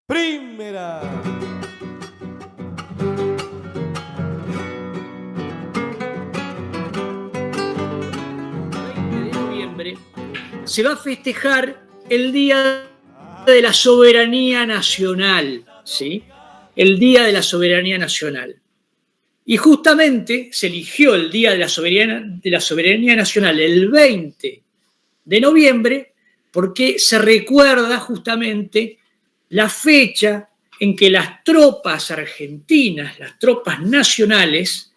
Primera. 20 de noviembre se va a festejar el Día de la Soberanía Nacional, ¿sí? El Día de la Soberanía Nacional. Y justamente se eligió el Día de la Soberanía Nacional el 20 de noviembre porque se recuerda justamente la fecha en que las tropas argentinas, las tropas nacionales,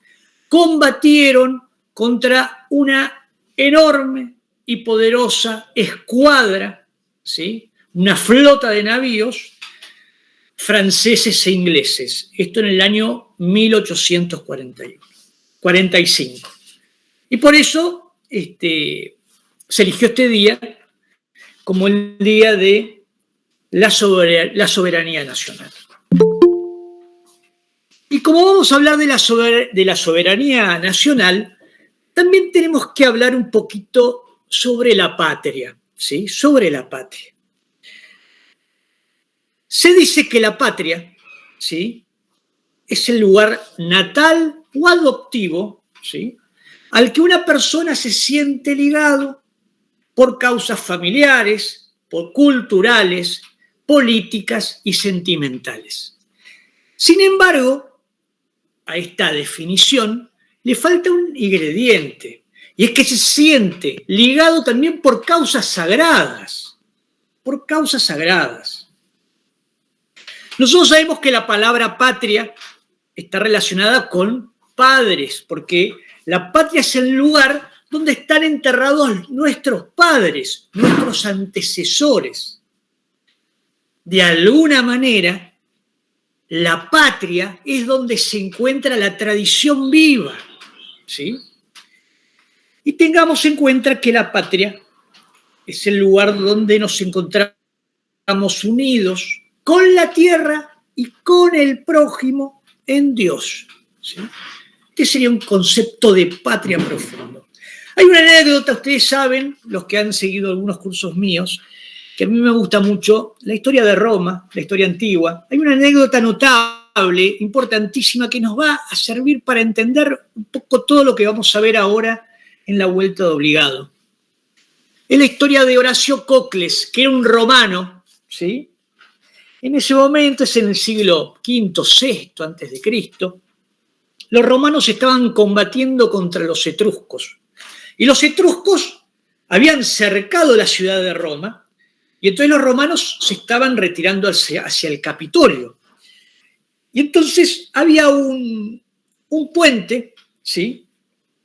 combatieron contra una enorme y poderosa escuadra, ¿sí? Una flota de navíos franceses e ingleses. Esto en el año 1845. Y por eso se eligió este día como el Día de la Soberanía Nacional. Y como vamos a hablar de la soberanía nacional, también tenemos que hablar un poquito sobre la patria, ¿sí? Sobre la patria. Se dice que la patria, ¿sí?, es el lugar natal o adoptivo, ¿sí?, al que una persona se siente ligado por causas familiares, por culturales, políticas y sentimentales. Sin embargo, a esta definición le falta un ingrediente, y es que se siente ligado también por causas sagradas, por causas sagradas. Nosotros sabemos que la palabra patria está relacionada con padres, porque la patria es el lugar donde están enterrados nuestros padres, nuestros antecesores. De alguna manera, la patria es donde se encuentra la tradición viva, ¿sí? Y tengamos en cuenta que la patria es el lugar donde nos encontramos unidos con la tierra y con el prójimo en Dios, ¿sí? Este sería un concepto de patria profundo. Hay una anécdota, ustedes saben, los que han seguido algunos cursos míos, que a mí me gusta mucho, la historia de Roma, la historia antigua. Hay una anécdota notable, importantísima, que nos va a servir para entender un poco todo lo que vamos a ver ahora en la vuelta de obligado. Es la historia de Horacio Cocles, que era un romano, ¿sí? En ese momento, es en el siglo V, VI antes de Cristo, los romanos estaban combatiendo contra los etruscos. Y los etruscos habían cercado la ciudad de Roma, y entonces los romanos se estaban retirando hacia el Capitolio. Y entonces había un puente, ¿sí?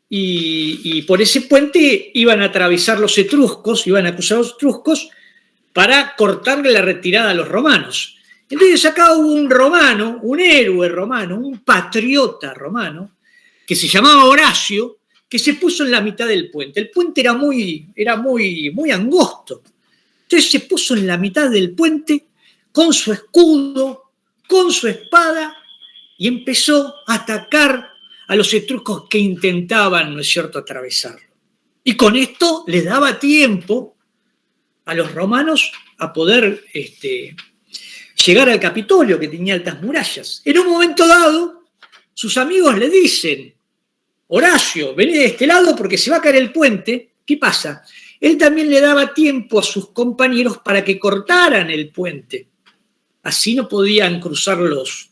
Y por ese puente iban a atravesar los etruscos, iban a cruzar los etruscos para cortarle la retirada a los romanos. Entonces acá hubo un romano, un héroe romano, un patriota romano, que se llamaba Horacio, que se puso en la mitad del puente. El puente era muy angosto. Entonces se puso en la mitad del puente con su escudo, con su espada, y empezó a atacar a los etruscos que intentaban, ¿no es cierto?, atravesarlo. Y con esto les daba tiempo a los romanos a poder llegar al Capitolio, que tenía altas murallas. En un momento dado, sus amigos le dicen: Horacio, vení de este lado porque se va a caer el puente. ¿Qué pasa? Él también le daba tiempo a sus compañeros para que cortaran el puente. Así no podían cruzar los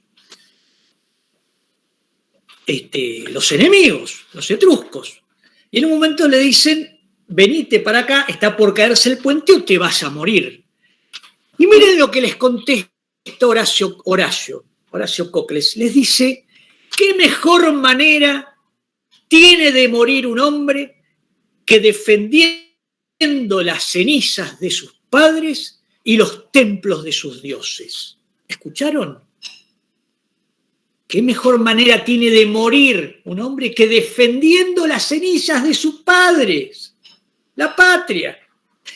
enemigos, los etruscos. Y en un momento le dicen: venite para acá, está por caerse el puente o te vas a morir. Y miren lo que les contesta Horacio Cocles. Les dice: ¿qué mejor manera tiene de morir un hombre que defendiendo las cenizas de sus padres y los templos de sus dioses? ¿Escucharon? ¿Qué mejor manera tiene de morir un hombre que defendiendo las cenizas de sus padres, la patria,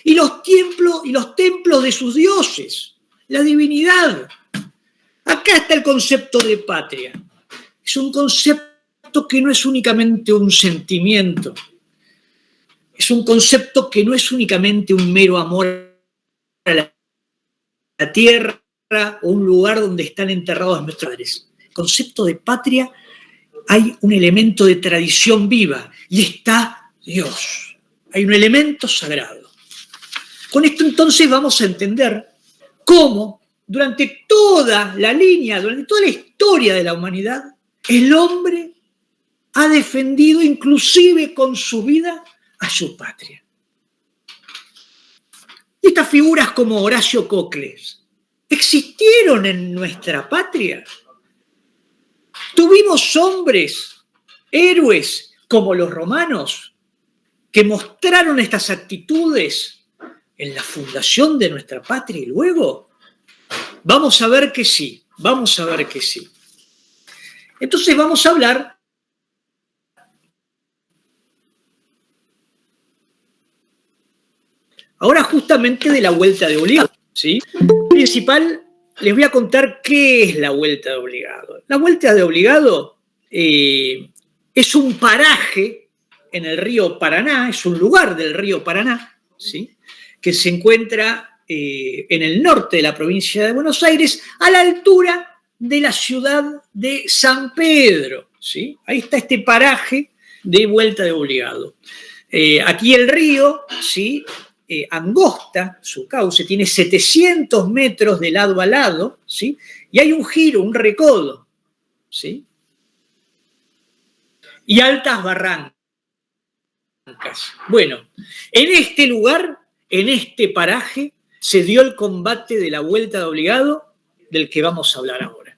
y los templos de sus dioses, la divinidad? Acá está el concepto de patria. Es un concepto que no es únicamente un sentimiento. Es un concepto que no es únicamente un mero amor a la tierra o un lugar donde están enterrados nuestros padres. El concepto de patria, hay un elemento de tradición viva y está Dios. Hay un elemento sagrado. Con esto entonces vamos a entender cómo durante toda la línea, durante toda la historia de la humanidad, el hombre ha defendido inclusive con su vida a su patria. Y estas figuras como Horacio Cocles existieron en nuestra patria. Tuvimos hombres, héroes como los romanos, que mostraron estas actitudes en la fundación de nuestra patria y luego vamos a ver que sí, vamos a ver que sí. Entonces vamos a hablar ahora justamente de la vuelta de obligado, ¿sí? Principal, les voy a contar qué es la vuelta de obligado. La vuelta de obligado es un paraje en el río Paraná, es un lugar del río Paraná, ¿sí? Que se encuentra en el norte de la provincia de Buenos Aires, a la altura de la ciudad de San Pedro, ¿sí? Ahí está este paraje de vuelta de obligado. Aquí el río, ¿sí? Angosta, su cauce, tiene 700 metros de lado a lado, ¿sí? Y hay un giro, un recodo, ¿sí? Y altas barrancas. Bueno, en este lugar, en este paraje, se dio el combate de la vuelta de obligado del que vamos a hablar ahora.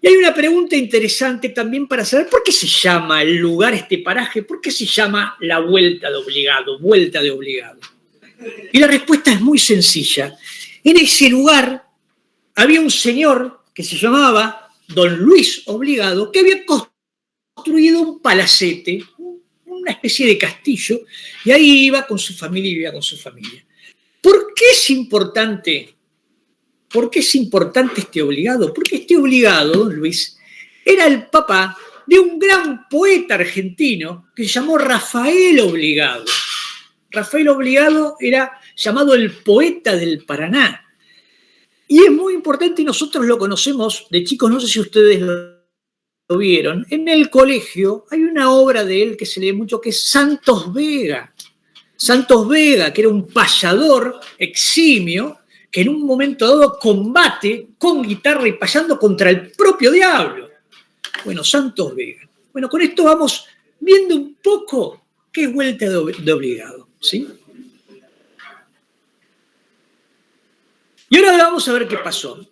Y hay una pregunta interesante también para saber por qué se llama el lugar, este paraje, por qué se llama la vuelta de obligado, vuelta de obligado. Y la respuesta es muy sencilla. En ese lugar había un señor que se llamaba Don Luis Obligado, que había construido un palacete, una especie de castillo, y ahí iba con su familia y vivía con su familia. ¿Por qué es importante? ¿Por qué es importante este obligado? Porque este obligado, Don Luis, era el papá de un gran poeta argentino que se llamó Rafael Obligado. Rafael Obligado era llamado el poeta del Paraná. Y es muy importante y nosotros lo conocemos de chicos, no sé si ustedes lo vieron. En el colegio hay una obra de él que se lee mucho que es Santos Vega. Santos Vega, que era un payador eximio, que en un momento dado combate con guitarra y payando contra el propio diablo. Bueno, Santos Vega. Bueno, con esto vamos viendo un poco qué es vuelta de obligado, ¿sí? Y ahora vamos a ver qué pasó.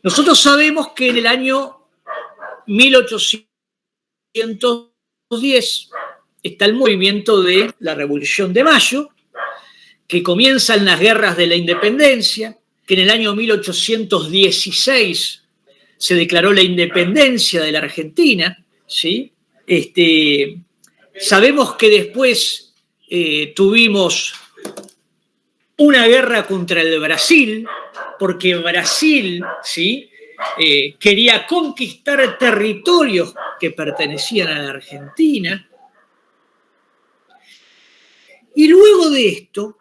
Nosotros sabemos que en el año 1810 está el movimiento de la Revolución de Mayo, que comienzan las guerras de la independencia, que en el año 1816 se declaró la independencia de la Argentina, ¿sí? Sabemos que después tuvimos una guerra contra el Brasil, porque Brasil, ¿sí? Quería conquistar territorios que pertenecían a la Argentina. Y luego de esto,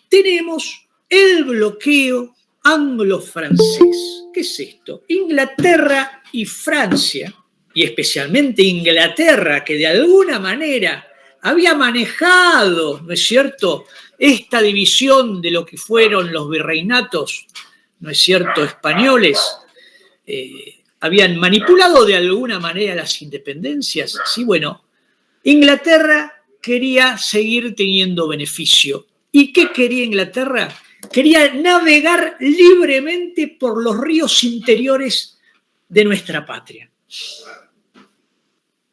tenemos el bloqueo anglo-francés. ¿Qué es esto? Inglaterra y Francia, y especialmente Inglaterra, que de alguna manera había manejado, ¿no es cierto?, esta división de lo que fueron los virreinatos, ¿no es cierto?, españoles, habían manipulado de alguna manera las independencias. Sí, bueno, Inglaterra quería seguir teniendo beneficio. ¿Y qué quería Inglaterra? Quería navegar libremente por los ríos interiores de nuestra patria.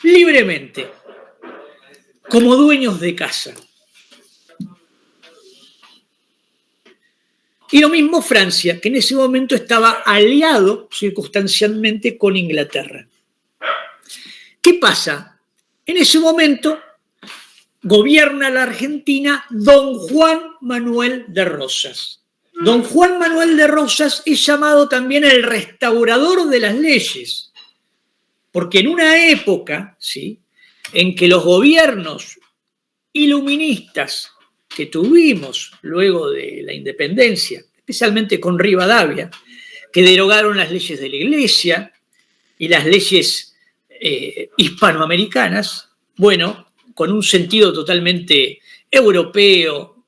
Libremente, como dueños de casa. Y lo mismo Francia, que en ese momento estaba aliado circunstancialmente con Inglaterra. ¿Qué pasa? En ese momento gobierna la Argentina don Juan Manuel de Rosas. Don Juan Manuel de Rosas es llamado también el restaurador de las leyes, porque en una época, ¿sí?, en que los gobiernos iluministas que tuvimos luego de la independencia, especialmente con Rivadavia, que derogaron las leyes de la Iglesia y las leyes hispanoamericanas, bueno, con un sentido totalmente europeo,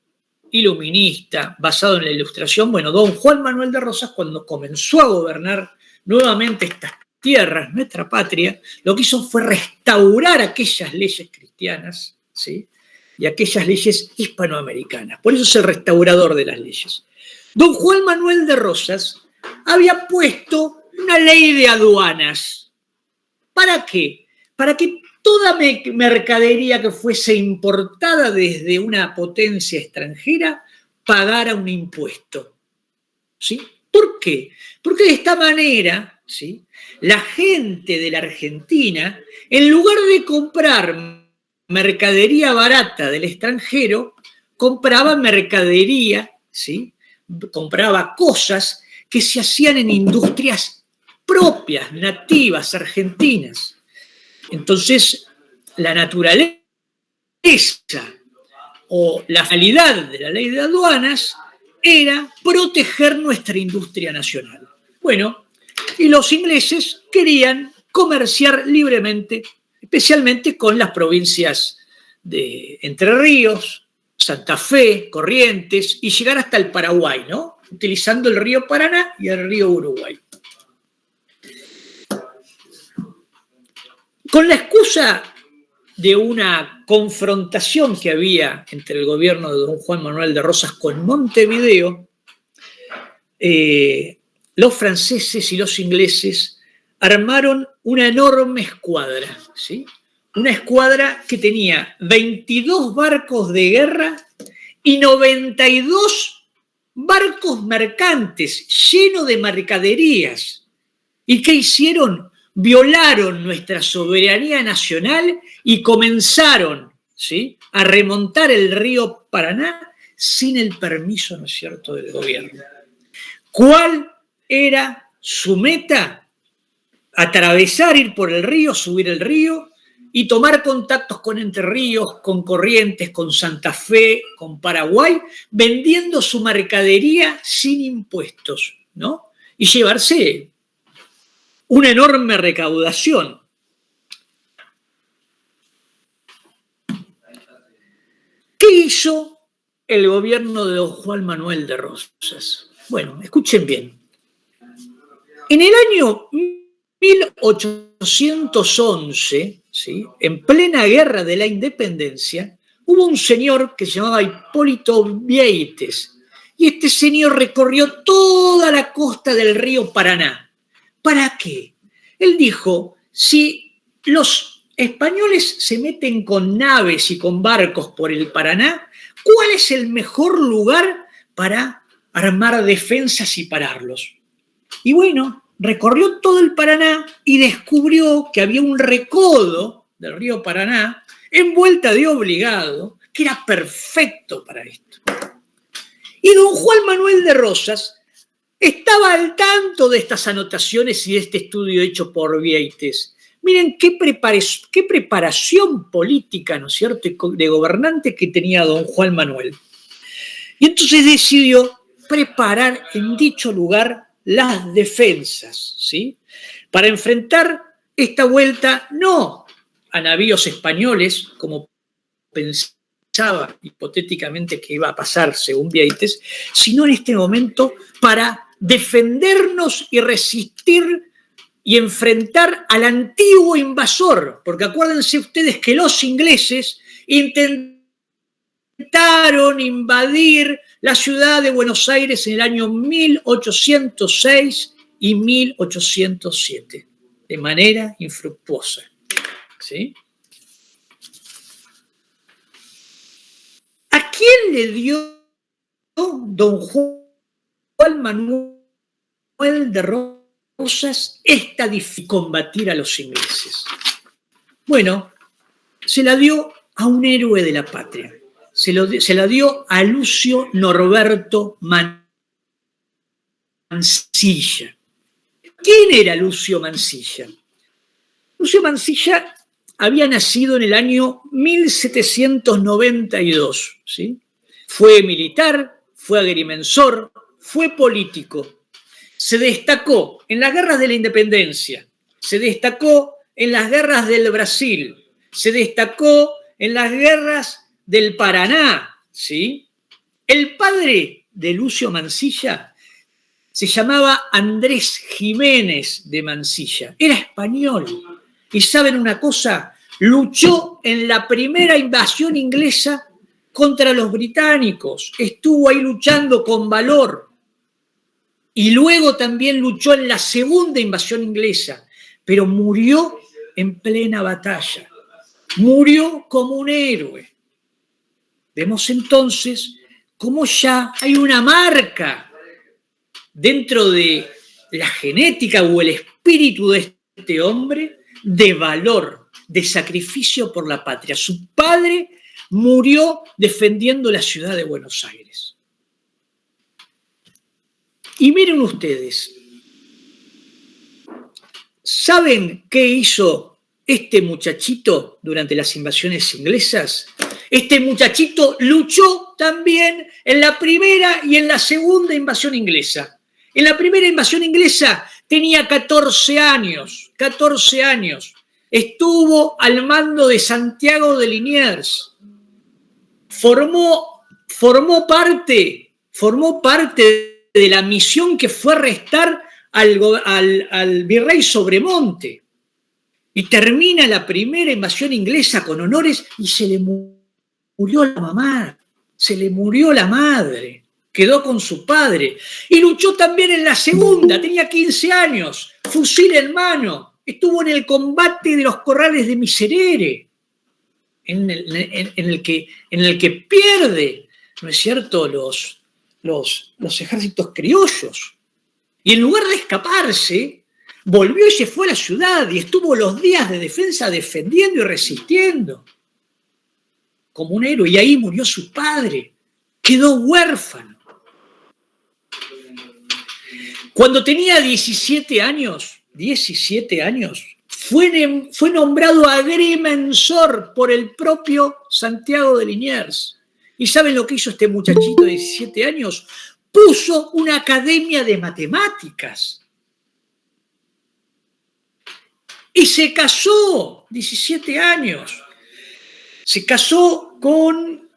iluminista, basado en la Ilustración. Bueno, don Juan Manuel de Rosas, cuando comenzó a gobernar nuevamente estas tierras, nuestra patria, lo que hizo fue restaurar aquellas leyes cristianas, ¿sí?, y aquellas leyes hispanoamericanas. Por eso es el restaurador de las leyes. Don Juan Manuel de Rosas había puesto una ley de aduanas. ¿Para qué? Para que toda mercadería que fuese importada desde una potencia extranjera pagara un impuesto. ¿Sí? ¿Por qué? Porque de esta manera, ¿sí?, la gente de la Argentina, en lugar de comprar mercadería barata del extranjero, compraba mercadería, ¿sí?, compraba cosas que se hacían en industrias propias, nativas, argentinas. Entonces, la naturaleza o la finalidad de la ley de aduanas era proteger nuestra industria nacional. Bueno, y los ingleses querían comerciar libremente, especialmente con las provincias de Entre Ríos, Santa Fe, Corrientes, y llegar hasta el Paraguay, ¿no?, utilizando el río Paraná y el río Uruguay. Con la excusa de una confrontación que había entre el gobierno de don Juan Manuel de Rosas con Montevideo, los franceses y los ingleses armaron una enorme escuadra, ¿sí?, una escuadra que tenía 22 barcos de guerra y 92 barcos mercantes llenos de mercaderías. ¿Y qué hicieron? Violaron nuestra soberanía nacional y comenzaron, ¿sí?, a remontar el río Paraná sin el permiso, ¿no es cierto?, del gobierno. ¿Cuál era su meta? Atravesar, ir por el río, subir el río y tomar contactos con Entre Ríos, con Corrientes, con Santa Fe, con Paraguay, vendiendo su mercadería sin impuestos, ¿no?, y llevarse una enorme recaudación. ¿Qué hizo el gobierno de don Juan Manuel de Rosas? Bueno, escuchen bien. En el año 1811, ¿sí?, en plena guerra de la independencia, hubo un señor que se llamaba Hipólito Vieites, y este señor recorrió toda la costa del río Paraná. ¿Para qué? Él dijo, si los españoles se meten con naves y con barcos por el Paraná, ¿cuál es el mejor lugar para armar defensas y pararlos? Y bueno, recorrió todo el Paraná y descubrió que había un recodo del río Paraná en Vuelta de Obligado, que era perfecto para esto. Y don Juan Manuel de Rosas estaba al tanto de estas anotaciones y de este estudio hecho por Vieites. Miren qué preparación política, ¿no es cierto?, de gobernante que tenía don Juan Manuel. Y entonces decidió preparar en dicho lugar las defensas, ¿sí?, para enfrentar esta vuelta no a navíos españoles, como pensaba hipotéticamente que iba a pasar según Vieites, sino en este momento para defendernos y resistir y enfrentar al antiguo invasor, porque acuérdense ustedes que los ingleses intentaron invadir la ciudad de Buenos Aires en el año 1806 y 1807, de manera infructuosa, ¿sí? ¿A quién le dio don Juan Manuel de Rosas esta dificultad de combatir a los ingleses? Bueno, se la dio a un héroe de la patria. Se la dio a Lucio Norberto Mansilla. ¿Quién era Lucio Mansilla? Lucio Mansilla había nacido en el año 1792, ¿sí? Fue militar, fue agrimensor, fue político. Se destacó en las guerras de la independencia, se destacó en las guerras del Brasil, se destacó en las guerras del Paraná, ¿sí? El padre de Lucio Mansilla se llamaba Andrés Jiménez de Mansilla, era español. Y ¿saben una cosa? Luchó en la primera invasión inglesa contra los británicos, estuvo ahí luchando con valor. Y luego también luchó en la segunda invasión inglesa, pero murió en plena batalla. Murió como un héroe. Vemos entonces cómo ya hay una marca dentro de la genética o el espíritu de este hombre de valor, de sacrificio por la patria. Su padre murió defendiendo la ciudad de Buenos Aires. Y miren ustedes, ¿saben qué hizo este muchachito durante las invasiones inglesas? Este muchachito luchó también en la primera y en la segunda invasión inglesa. En la primera invasión inglesa tenía 14 años. Estuvo al mando de Santiago de Liniers. Formó parte de la misión que fue arrestar al virrey Sobremonte. Y termina la primera invasión inglesa con honores y se le murió la mamá, se le murió la madre, quedó con su padre. Y luchó también en la segunda, tenía 15 años, fusil en mano, estuvo en el combate de los corrales de Miserere, en el que pierde, ¿no es cierto?, los ejércitos criollos. Y en lugar de escaparse, volvió y se fue a la ciudad y estuvo los días de defensa defendiendo y resistiendo como un héroe. Y ahí murió su padre, quedó huérfano. Cuando tenía 17 años, fue nombrado agrimensor por el propio Santiago de Liniers. ¿Y saben lo que hizo este muchachito de 17 años? Puso una academia de matemáticas. Y se casó, 17 años. Se casó con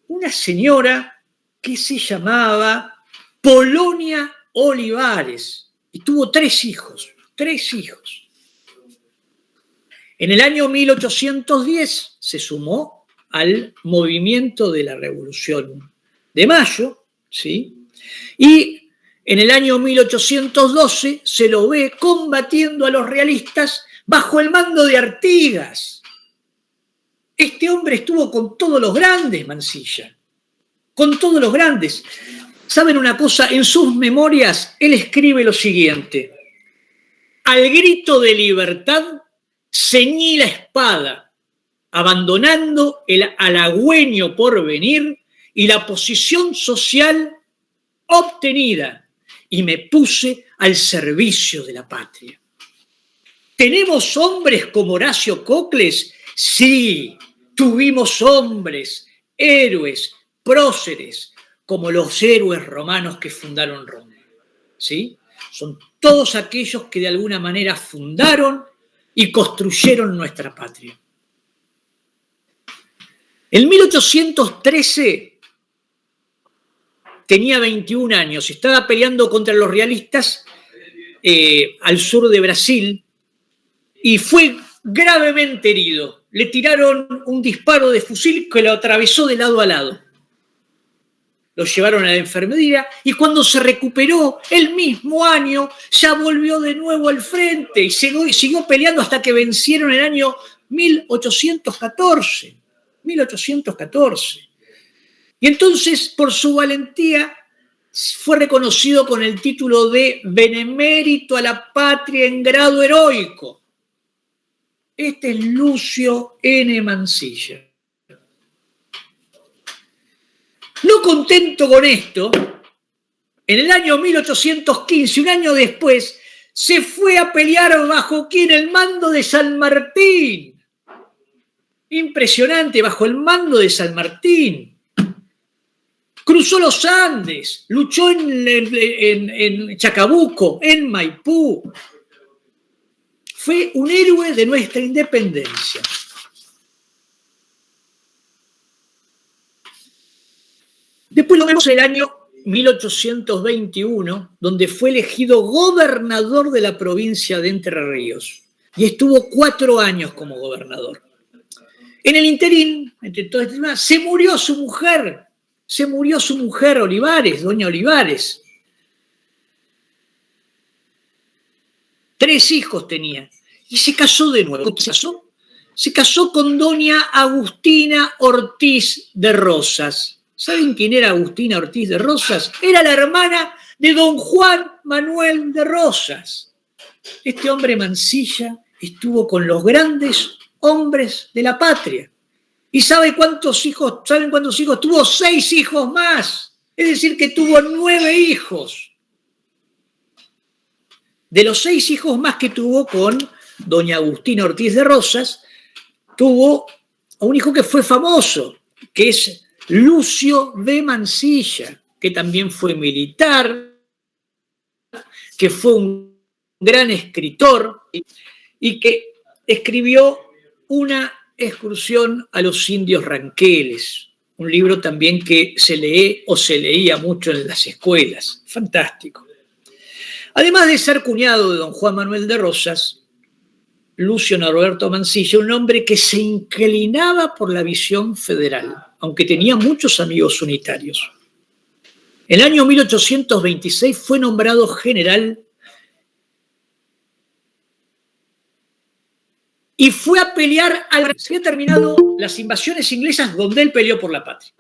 una señora que se llamaba Polonia Olivares. Y tuvo 3 hijos. En el año 1810 se sumó al movimiento de la Revolución de Mayo, ¿sí? Y en el año 1812 se lo ve combatiendo a los realistas bajo el mando de Artigas. Este hombre estuvo con todos los grandes, Mansilla, con todos los grandes. ¿Saben una cosa? En sus memorias él escribe lo siguiente: al grito de libertad ceñí la espada, abandonando el halagüeño porvenir y la posición social obtenida, y me puse al servicio de la patria. ¿Tenemos hombres como Horacio Cocles? Sí, tuvimos hombres, héroes, próceres, como los héroes romanos que fundaron Roma. ¿Sí? Son todos aquellos que de alguna manera fundaron y construyeron nuestra patria. En 1813 tenía 21 años, estaba peleando contra los realistas al sur de Brasil y fue gravemente herido. Le tiraron un disparo de fusil que lo atravesó de lado a lado. Lo llevaron a la enfermería y cuando se recuperó el mismo año ya volvió de nuevo al frente y siguió peleando hasta que vencieron el año 1814. Y entonces, por su valentía, fue reconocido con el título de Benemérito a la Patria en grado heroico. Este es Lucio N. Mansilla. No contento con esto, en el año 1815, un año después, se fue a pelear bajo ¿quién? El mando de San Martín. Impresionante, bajo el mando de San Martín. cruzó los Andes, luchó en Chacabuco, en Maipú. Fue un héroe de nuestra independencia. Después lo vemos en el año 1821, donde fue elegido gobernador de la provincia de Entre Ríos y estuvo 4 años como gobernador. En el interín, entre todo este tema, se murió su mujer Olivares, doña Olivares. 3 hijos tenía y se casó de nuevo. Se casó con doña Agustina Ortiz de Rosas. ¿Saben quién era Agustina Ortiz de Rosas? Era la hermana de don Juan Manuel de Rosas. Este hombre Mansilla estuvo con los grandes hombres de la patria. ¿Y saben cuántos hijos tuvo? 6 hijos más. Es decir, que tuvo 9 hijos. De los 6 hijos más que tuvo con doña Agustina Ortiz de Rosas, tuvo a un hijo que fue famoso, que es Lucio de Mansilla, que también fue militar, que fue un gran escritor y que escribió una excursión a los indios ranqueles, un libro también que se lee o se leía mucho en las escuelas. Fantástico. Además de ser cuñado de don Juan Manuel de Rosas, Lucio Norberto Mansilla, un hombre que se inclinaba por la visión federal, aunque tenía muchos amigos unitarios. En el año 1826 fue nombrado general y fue a pelear se había terminado las invasiones inglesas donde él peleó por la patria.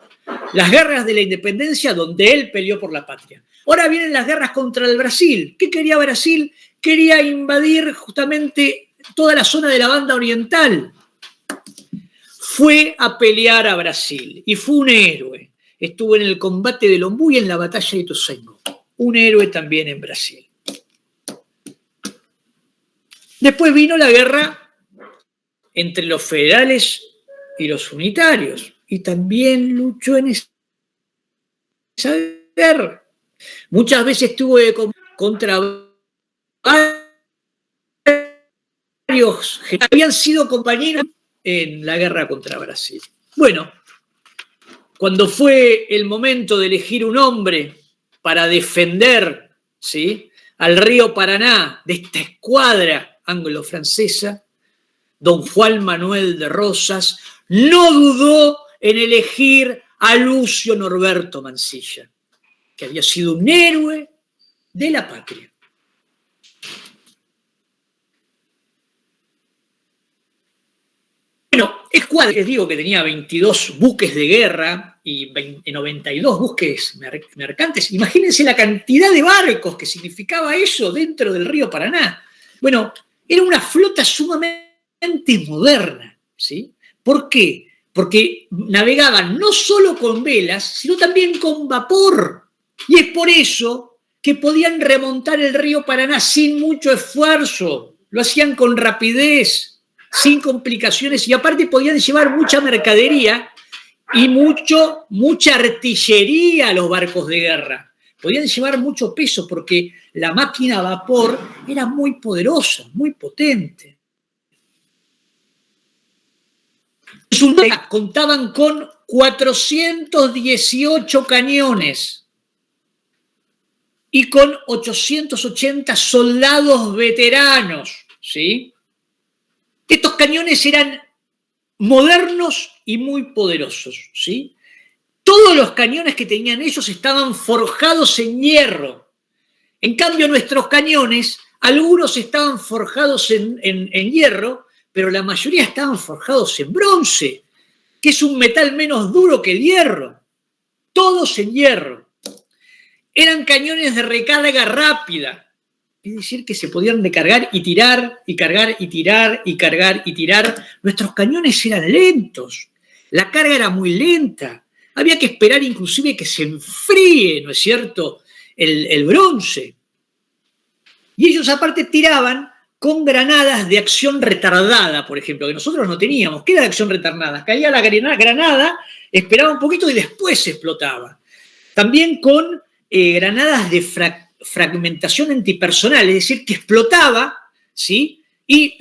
Las guerras de la independencia donde él peleó por la patria. Ahora vienen las guerras contra el Brasil. ¿Qué quería Brasil? Quería invadir justamente toda la zona de la banda oriental. Fue a pelear a Brasil y fue un héroe. Estuvo en el combate de Lombú y en la batalla de Ituzaingó. Un héroe también en Brasil. Después vino la guerra entre los federales y los unitarios y también luchó en esa guerra. Muchas veces estuvo contra varios que habían sido compañeros en la guerra contra Brasil. Bueno, cuando fue el momento de elegir un hombre para defender, ¿sí?, al río Paraná de esta escuadra anglo-francesa, don Juan Manuel de Rosas no dudó en elegir a Lucio Norberto Mansilla, que había sido un héroe de la patria. Bueno, escuadra, les digo que tenía 22 buques de guerra y 92 buques mercantes. Imagínense la cantidad de barcos que significaba eso dentro del río Paraná. Bueno, era una flota sumamente moderna, ¿sí? ¿Por qué? Porque navegaban no solo con velas, sino también con vapor. Y es por eso que podían remontar el río Paraná sin mucho esfuerzo. Lo hacían con rapidez, sin complicaciones, y aparte podían llevar mucha mercadería y mucha artillería a los barcos de guerra. Podían llevar mucho peso porque la máquina a vapor era muy poderosa, muy potente. Contaban con 418 cañones y con 880 soldados veteranos, ¿sí? Estos cañones eran modernos y muy poderosos, ¿sí? Todos los cañones que tenían ellos estaban forjados en hierro. En cambio, nuestros cañones, algunos estaban forjados en hierro, pero la mayoría estaban forjados en bronce, que es un metal menos duro que el hierro. Todos en hierro. Eran cañones de recarga rápida. Es decir, que se podían recargar y tirar, y cargar y tirar, y cargar y tirar. Nuestros cañones eran lentos. La carga era muy lenta. Había que esperar inclusive que se enfríe, ¿no es cierto?, el bronce. Y ellos aparte tiraban con granadas de acción retardada, por ejemplo, que nosotros no teníamos. ¿Qué era de acción retardada? Caía la granada, esperaba un poquito y después se explotaba. También con granadas de fragmentación antipersonal, es decir, que explotaba, ¿sí? Y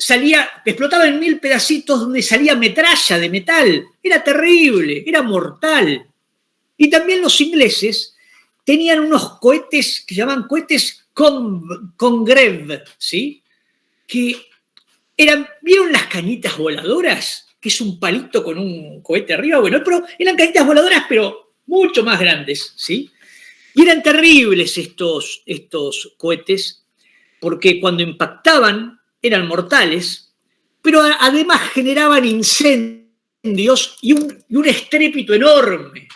explotaba en 1000 pedacitos donde salía metralla de metal. Era terrible, era mortal. Y también los ingleses tenían unos cohetes que llaman cohetes Congreve, ¿sí? Que ¿vieron las cañitas voladoras? Que es un palito con un cohete arriba. Bueno, pero eran cañitas voladoras, pero mucho más grandes, ¿sí? Y eran terribles estos cohetes, porque cuando impactaban eran mortales, pero además generaban incendios y un estrépito enorme,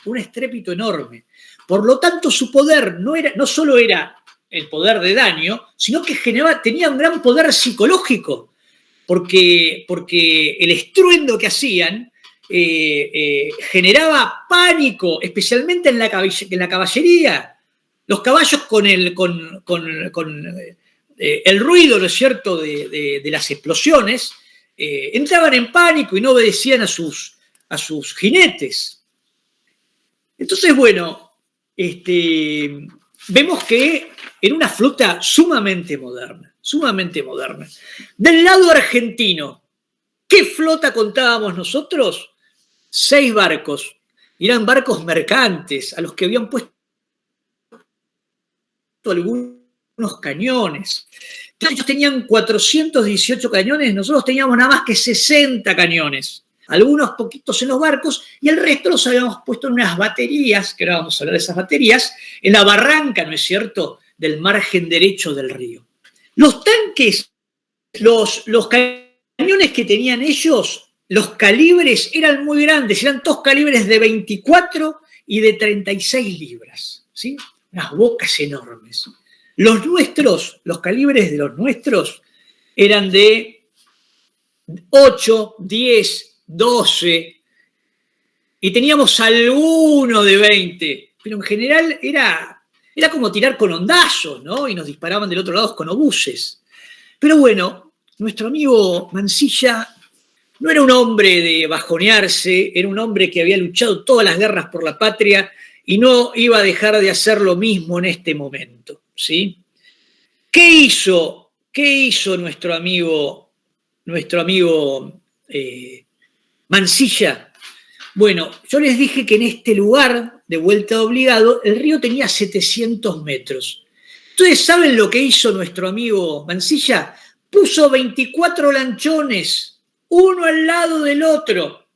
Por lo tanto, su poder no solo era el poder de daño, sino que tenía un gran poder psicológico, porque el estruendo que hacían generaba pánico, especialmente en la caballería. Los caballos con el ruido, ¿no es cierto?, de las explosiones, entraban en pánico y no obedecían a sus jinetes. Entonces, bueno, vemos que era una flota sumamente moderna. Del lado argentino, ¿qué flota contábamos nosotros? 6 barcos. Eran barcos mercantes a los que habían puesto algunos cañones. Ellos tenían 418 cañones, nosotros teníamos nada más que 60 cañones. Algunos poquitos en los barcos y el resto los habíamos puesto en unas baterías, que ahora vamos a hablar de esas baterías, en la barranca, ¿no es cierto?, del margen derecho del río. Los tanques, los cañones que tenían ellos, los calibres eran muy grandes, eran todos calibres de 24 y de 36 libras, ¿sí? Unas bocas enormes. Los calibres de los nuestros eran de 8, 10, 12, y teníamos alguno de 20, pero en general era como tirar con hondazos, ¿no? Y nos disparaban del otro lado con obuses. Pero bueno, nuestro amigo Mansilla no era un hombre de bajonearse, era un hombre que había luchado todas las guerras por la patria y no iba a dejar de hacer lo mismo en este momento, ¿sí? ¿Qué hizo nuestro amigo Mansilla? Bueno, yo les dije que en este lugar, de Vuelta de Obligado, el río tenía 700 metros. ¿Ustedes saben lo que hizo nuestro amigo Mansilla? Puso 24 lanchones, uno al lado del otro,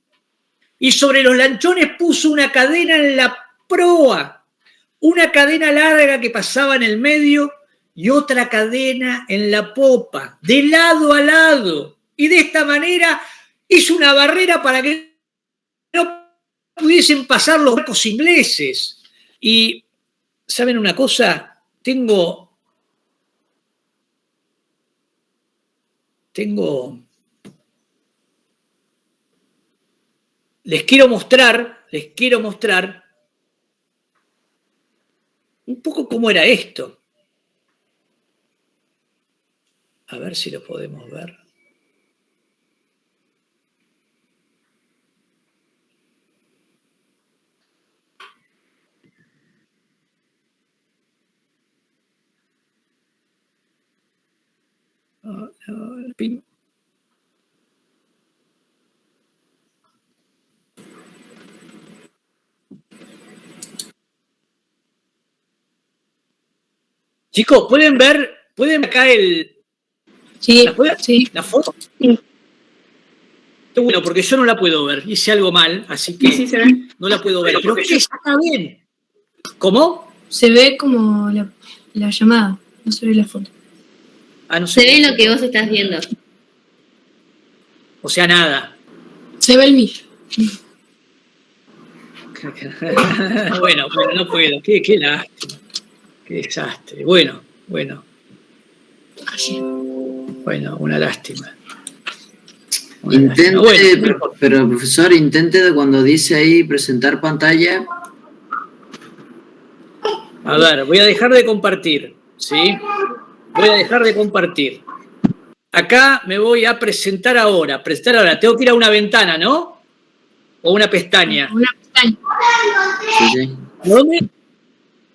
y sobre los lanchones puso una cadena en la proa, una cadena larga que pasaba en el medio y otra cadena en la popa, de lado a lado. Y de esta manera hizo una barrera para que no pudiesen pasar los barcos ingleses. Y, ¿saben una cosa? Les quiero mostrar un poco cómo era esto. A ver si lo podemos ver. Chicos, ¿pueden ver acá Sí, la foto? Sí. Qué bueno, porque yo no la puedo ver. Hice algo mal, así que sí, se ve. No la puedo ver. Pero ¿qué está bien? ¿Cómo? Se ve como la llamada, no se ve la foto. No sé. Se ve lo que vos estás viendo. O sea, nada. Se ve el millo. Bueno, pero no puedo. Qué lástima. Qué desastre. Bueno. Así. Bueno, una lástima. Pero profesor, intente cuando dice ahí presentar pantalla. A ver, voy a dejar de compartir, ¿sí? Acá me voy a presentar ahora. Tengo que ir a una ventana, ¿no? O una pestaña. Una pestaña. Sí. ¿Dónde?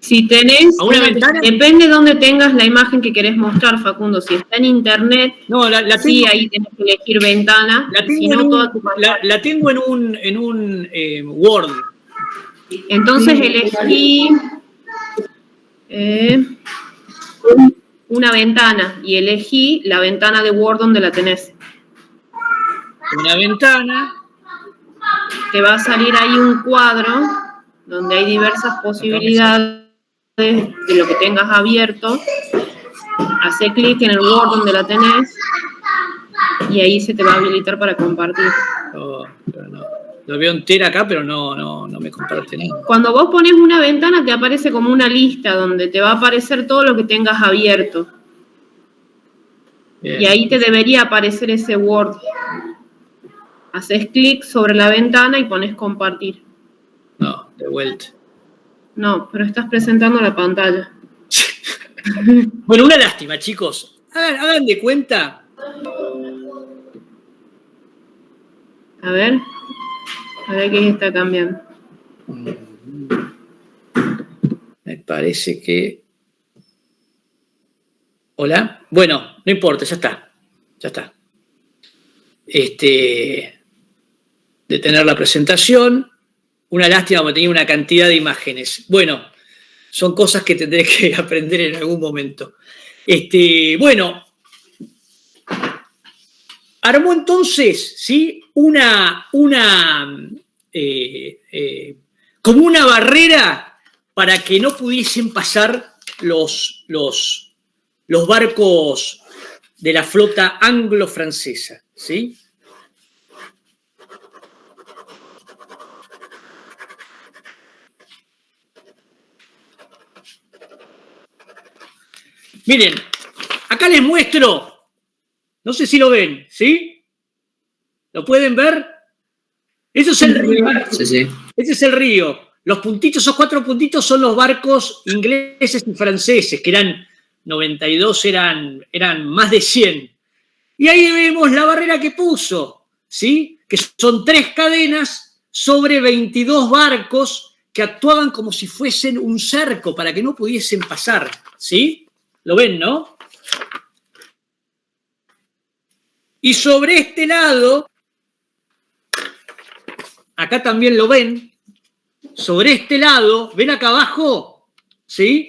Si tenés, ¿A una ventana? depende de dónde tengas la imagen que querés mostrar, Facundo. Si está en internet, No, la sí, tengo, ahí tenés que elegir ventana. la Y tengo si en no, un, toda tu pantalla. la tengo en un Word. Entonces elegí una ventana y elegí la ventana de Word donde la tenés. Una ventana. Te va a salir ahí un cuadro donde hay diversas posibilidades de lo que tengas abierto. Hace clic en el Word donde la tenés y ahí se te va a habilitar para compartir. Oh, pero no. Lo veo entera acá, pero no me comparte nada. Cuando vos pones una ventana te aparece como una lista donde te va a aparecer todo lo que tengas abierto. Bien. Y ahí te debería aparecer ese Word. Haces clic sobre la ventana y pones compartir. No, de vuelta. No, pero estás presentando la pantalla. Bueno, una lástima, chicos. Hagan de cuenta. A ver qué está cambiando. Me parece que... ¿Hola? Bueno, no importa, ya está. Ya está. Detener la presentación. Una lástima porque tenía una cantidad de imágenes. Bueno, son cosas que tendré que aprender en algún momento. Bueno, armó entonces, ¿sí? Como una barrera para que no pudiesen pasar los barcos de la flota anglo-francesa, ¿sí? Miren, acá les muestro, no sé si lo ven, ¿sí? ¿Lo pueden ver? Eso es el río. Sí, sí. Ese es el río. Los puntitos, esos 4 puntitos son los barcos ingleses y franceses, que eran 92, eran más de 100. Y ahí vemos la barrera que puso, ¿sí? Que son 3 cadenas sobre 22 barcos que actuaban como si fuesen un cerco para que no pudiesen pasar, ¿sí? ¿Lo ven, no? Y sobre este lado, acá también lo ven, sobre este lado, ¿ven acá abajo? ¿Sí?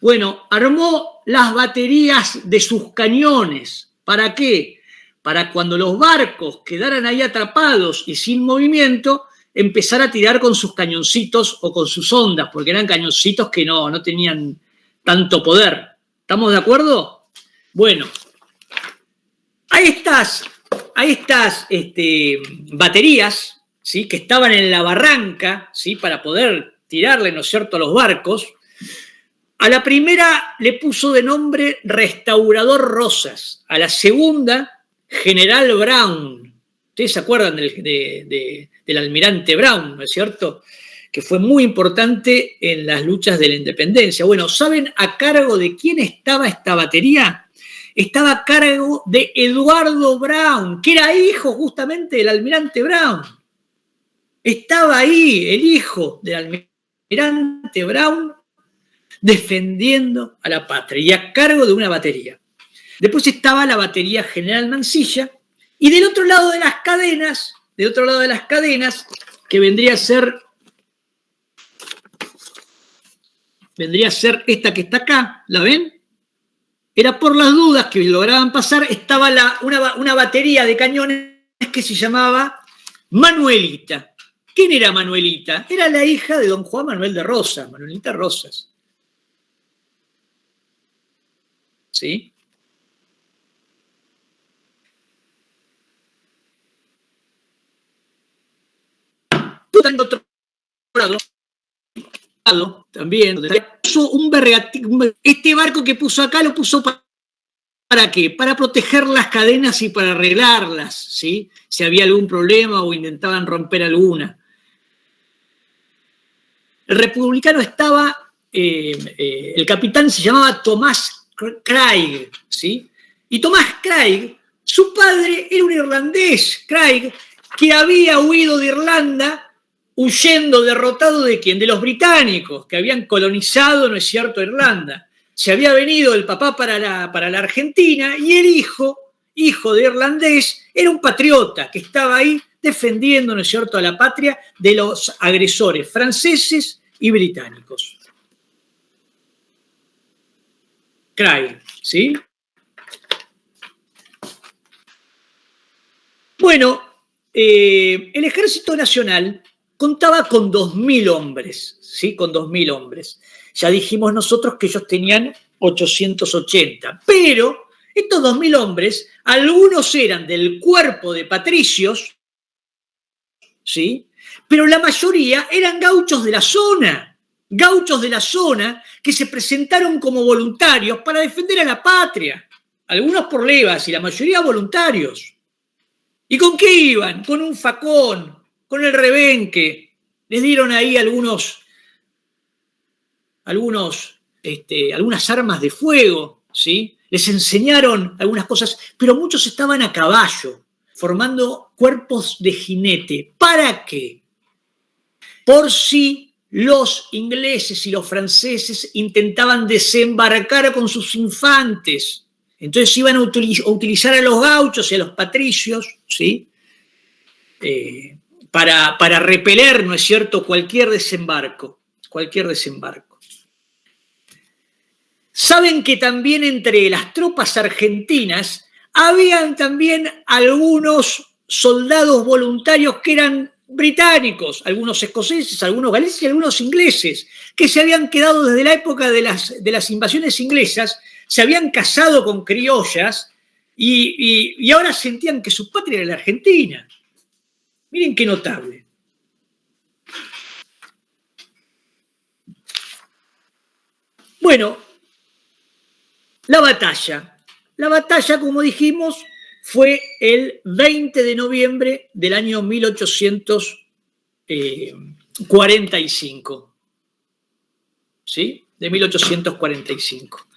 Bueno, armó las baterías de sus cañones. ¿Para qué? Para cuando los barcos quedaran ahí atrapados y sin movimiento, empezar a tirar con sus cañoncitos o con sus ondas, porque eran cañoncitos que no tenían tanto poder. ¿Estamos de acuerdo? Bueno, a estas baterías, ¿sí? Que estaban en la barranca, ¿sí? Para poder tirarle, ¿no es cierto?, a los barcos. A la primera le puso de nombre Restaurador Rosas, a la segunda General Brown. Ustedes se acuerdan del almirante Brown, ¿no es cierto?, que fue muy importante en las luchas de la independencia. Bueno, ¿saben a cargo de quién estaba esta batería? Estaba a cargo de Eduardo Brown, que era hijo justamente del almirante Brown. Estaba ahí el hijo del almirante Brown defendiendo a la patria y a cargo de una batería. Después estaba la batería General Mansilla y del otro lado de las cadenas, que vendría a ser esta que está acá, ¿la ven? Era por las dudas que lograban pasar, estaba una batería de cañones que se llamaba Manuelita. ¿Quién era Manuelita? Era la hija de don Juan Manuel de Rosas, Manuelita Rosas. ¿Sí? Otro lado, también, puso este barco que puso acá lo puso ¿para qué? Para proteger las cadenas y para arreglarlas, ¿sí? Si había algún problema o intentaban romper alguna. El republicano estaba, el capitán se llamaba Tomás Craig, ¿sí? Y Tomás Craig, su padre era un irlandés, Craig, que había huido de Irlanda huyendo derrotado ¿de quién? De los británicos, que habían colonizado, ¿no es cierto?, Irlanda. Se había venido el papá para la Argentina y el hijo de irlandés, era un patriota que estaba ahí defendiendo, ¿no es cierto?, a la patria de los agresores franceses y británicos. Craig, ¿sí? Bueno, el Ejército Nacional contaba con 2.000 hombres, ¿sí? Con 2.000 hombres. Ya dijimos nosotros que ellos tenían 880, pero estos 2.000 hombres, algunos eran del cuerpo de patricios, ¿sí? Pero la mayoría eran gauchos de la zona que se presentaron como voluntarios para defender a la patria, algunos por levas y la mayoría voluntarios. ¿Y con qué iban? Con un facón, con el rebenque. Les dieron ahí algunas armas de fuego, ¿sí? Les enseñaron algunas cosas, pero muchos estaban a caballo, formando cuerpos de jinete. ¿Para qué? Por si los ingleses y los franceses intentaban desembarcar con sus infantes. Entonces iban a utilizar a los gauchos y a los patricios, ¿sí? Para repeler, ¿no es cierto?, cualquier desembarco. Saben que también entre las tropas argentinas habían también algunos soldados voluntarios que eran británicos, algunos escoceses, algunos galeses y algunos ingleses, que se habían quedado desde la época de las invasiones inglesas, se habían casado con criollas y ahora sentían que su patria era la Argentina. Miren qué notable. Bueno, la batalla, como dijimos, fue el 20 de noviembre del año 1845. ¿Sí? De 1845.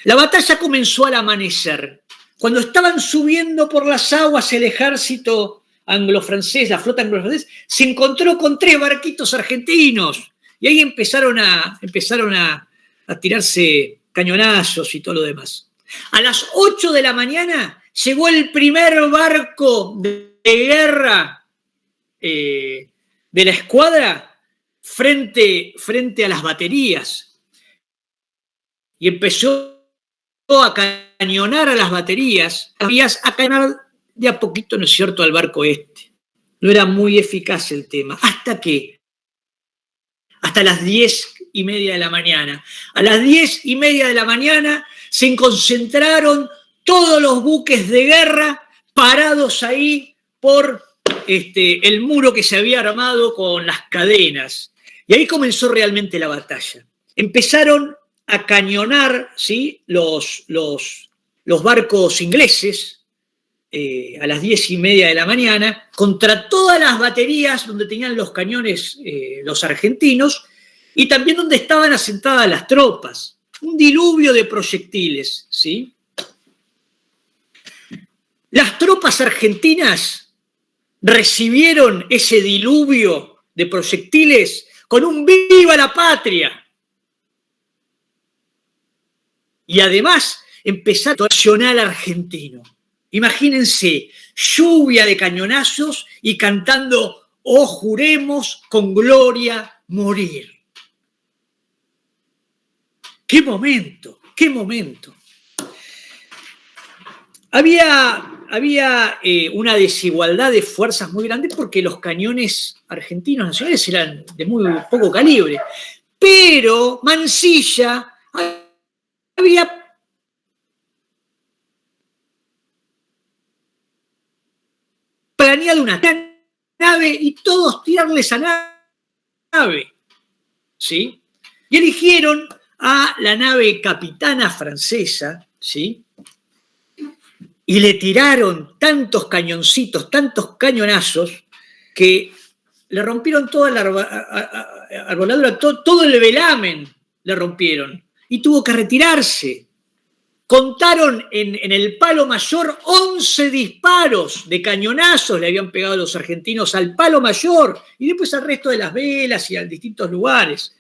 La batalla comenzó al amanecer. Cuando estaban subiendo por las aguas el ejército anglo-francés, la flota anglo-francesa, se encontró con 3 barquitos argentinos. Y ahí empezaron a tirarse cañonazos y todo lo demás. A las 8 de la mañana llegó el primer barco de guerra de la escuadra frente a las baterías. Y empezó a cañonar a las baterías, a cañonar de a poquito, ¿no es cierto?, al barco este. No era muy eficaz el tema. Hasta las 10:30 de la mañana. A las 10:30 de la mañana se concentraron todos los buques de guerra parados ahí por el muro que se había armado con las cadenas. Y ahí comenzó realmente la batalla. Empezaron a cañonar, ¿sí?, los barcos ingleses a las 10:30 de la mañana contra todas las baterías donde tenían los cañones los argentinos y también donde estaban asentadas las tropas. Un diluvio de proyectiles, ¿sí? Las tropas argentinas recibieron ese diluvio de proyectiles con un ¡viva la patria! Y además empezaron a nacional argentino. Imagínense, lluvia de cañonazos y cantando «Oh, juremos con gloria morir». ¡Qué momento! ¡Qué momento! Había una desigualdad de fuerzas muy grande porque los cañones argentinos nacionales eran de muy poco calibre. Pero Mansilla había planeado una nave y todos tirarles a nave, ¿sí? Y eligieron a la nave capitana francesa, ¿sí? Y le tiraron tantos cañoncitos, tantos cañonazos, que le rompieron toda la arboladura, todo el velamen le rompieron, y tuvo que retirarse. Contaron en el palo mayor 11 disparos de cañonazos le habían pegado los argentinos al palo mayor y después al resto de las velas y a distintos lugares.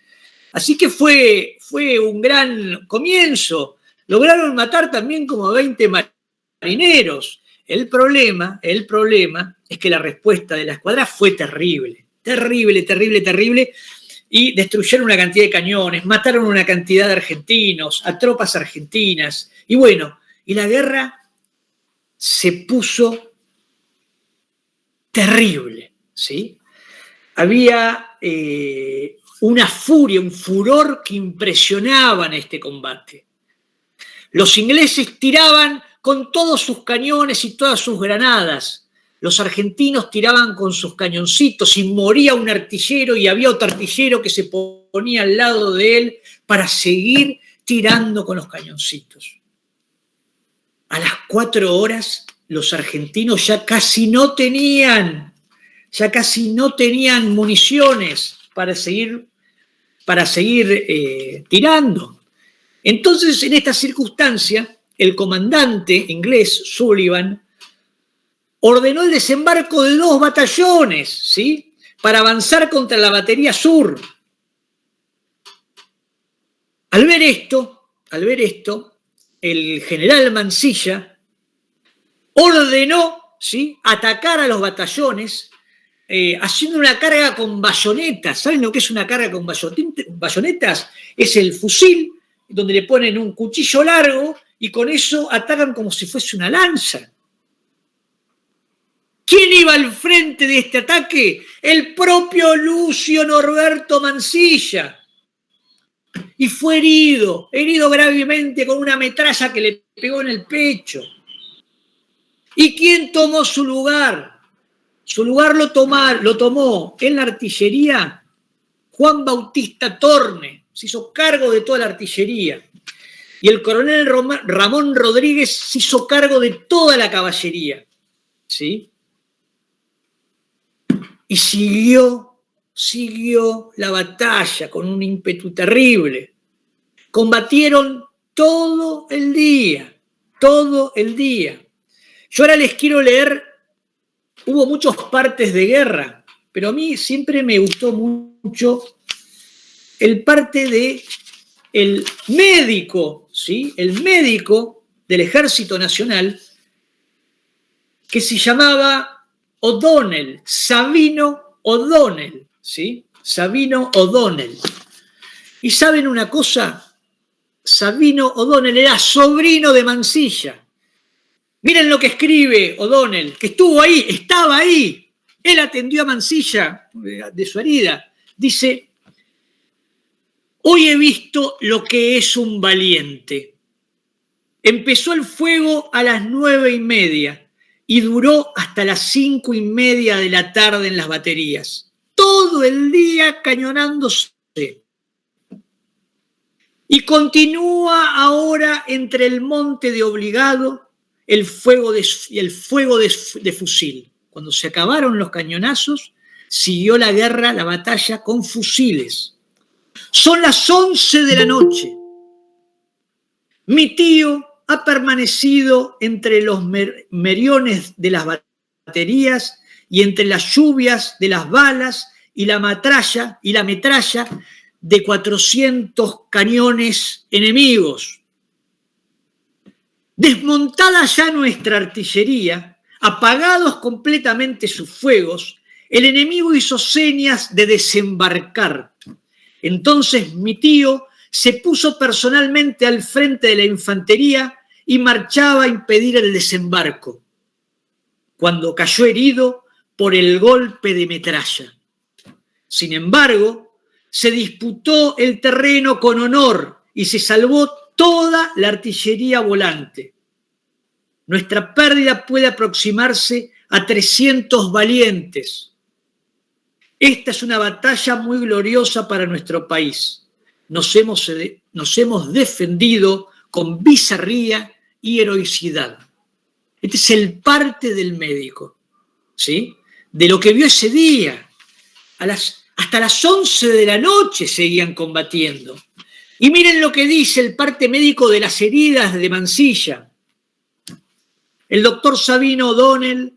Así que fue un gran comienzo. Lograron matar también como 20 marineros. El problema es que la respuesta de la escuadra fue terrible, terrible, y destruyeron una cantidad de cañones, mataron una cantidad de argentinos, a tropas argentinas, y bueno, y la guerra se puso terrible, ¿sí? Había una furia, un furor que impresionaban este combate. Los ingleses tiraban con todos sus cañones y todas sus granadas. Los argentinos tiraban con sus cañoncitos y moría un artillero y había otro artillero que se ponía al lado de él para seguir tirando con los cañoncitos. A las 4 horas los argentinos ya casi no tenían municiones para seguir tirando. Entonces, en esta circunstancia, el comandante inglés, Sullivan, ordenó el desembarco de 2 batallones, ¿sí?, para avanzar contra la batería sur. Al ver esto, el general Mansilla ordenó, ¿sí?, atacar a los batallones haciendo una carga con bayonetas. ¿Saben lo que es una carga con bayonetas? Es el fusil donde le ponen un cuchillo largo y con eso atacan como si fuese una lanza. ¿Quién iba al frente de este ataque? El propio Lucio Norberto Mansilla. Y fue herido gravemente con una metralla que le pegó en el pecho. ¿Y quién tomó su lugar? Su lugar lo tomó en la artillería Juan Bautista Torne. Se hizo cargo de toda la artillería. Y el coronel Ramón Rodríguez se hizo cargo de toda la caballería. ¿Sí? Y siguió la batalla con un ímpetu terrible. Combatieron todo el día. Yo ahora les quiero leer, hubo muchos partes de guerra, pero a mí siempre me gustó mucho el parte de el médico, ¿sí?, el médico del Ejército Nacional, que se llamaba O'Donnell, Sabino O'Donnell, ¿sí? Sabino O'Donnell. ¿Y saben una cosa? Sabino O'Donnell era sobrino de Mansilla. Miren lo que escribe O'Donnell, que estaba ahí. Él atendió a Mansilla de su herida. Dice: hoy he visto lo que es un valiente. Empezó el fuego a las 9:30 y duró hasta las 5:30 de la tarde en las baterías. Todo el día cañonándose. Y continúa ahora entre el monte de Obligado el fuego de fusil. Cuando se acabaron los cañonazos, siguió la guerra, la batalla con fusiles. Son las 11 de la noche. Mi tío ha permanecido entre los meriones de las baterías y entre las lluvias de las balas y la metralla de 400 cañones enemigos. Desmontada ya nuestra artillería, apagados completamente sus fuegos, el enemigo hizo señas de desembarcar. Entonces mi tío se puso personalmente al frente de la infantería y marchaba a impedir el desembarco, cuando cayó herido por el golpe de metralla. Sin embargo, se disputó el terreno con honor y se salvó toda la artillería volante. Nuestra pérdida puede aproximarse a 300 valientes. Esta es una batalla muy gloriosa para nuestro país. Nos hemos defendido con bizarría y heroicidad. Este es el parte del médico, ¿sí?, de lo que vio ese día. Hasta las 11 de la noche seguían combatiendo. Y miren lo que dice el parte médico de las heridas de Mansilla. El doctor Sabino O'Donnell,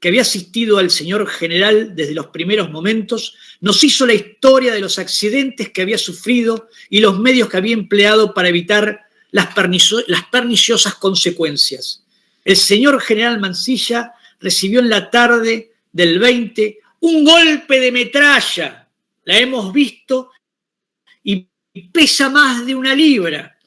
que había asistido al señor general desde los primeros momentos, nos hizo la historia de los accidentes que había sufrido y los medios que había empleado para evitar las perniciosas consecuencias. El señor general Mansilla recibió en la tarde del 20 un golpe de metralla. La hemos visto y pesa más de 1 libra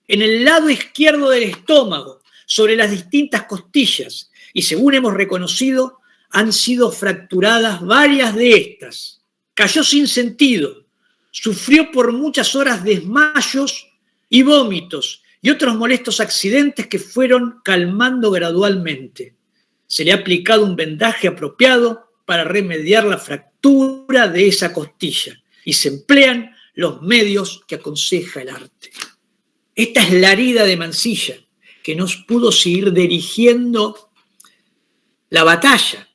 en el lado izquierdo del estómago, sobre las distintas costillas, y según hemos reconocido, han sido fracturadas varias de estas. Cayó sin sentido, sufrió por muchas horas desmayos y vómitos y otros molestos accidentes que fueron calmando gradualmente. Se le ha aplicado un vendaje apropiado para remediar la fractura de esa costilla y se emplean los medios que aconseja el arte. Esta es la herida de Mansilla, que no pudo seguir dirigiendo la batalla.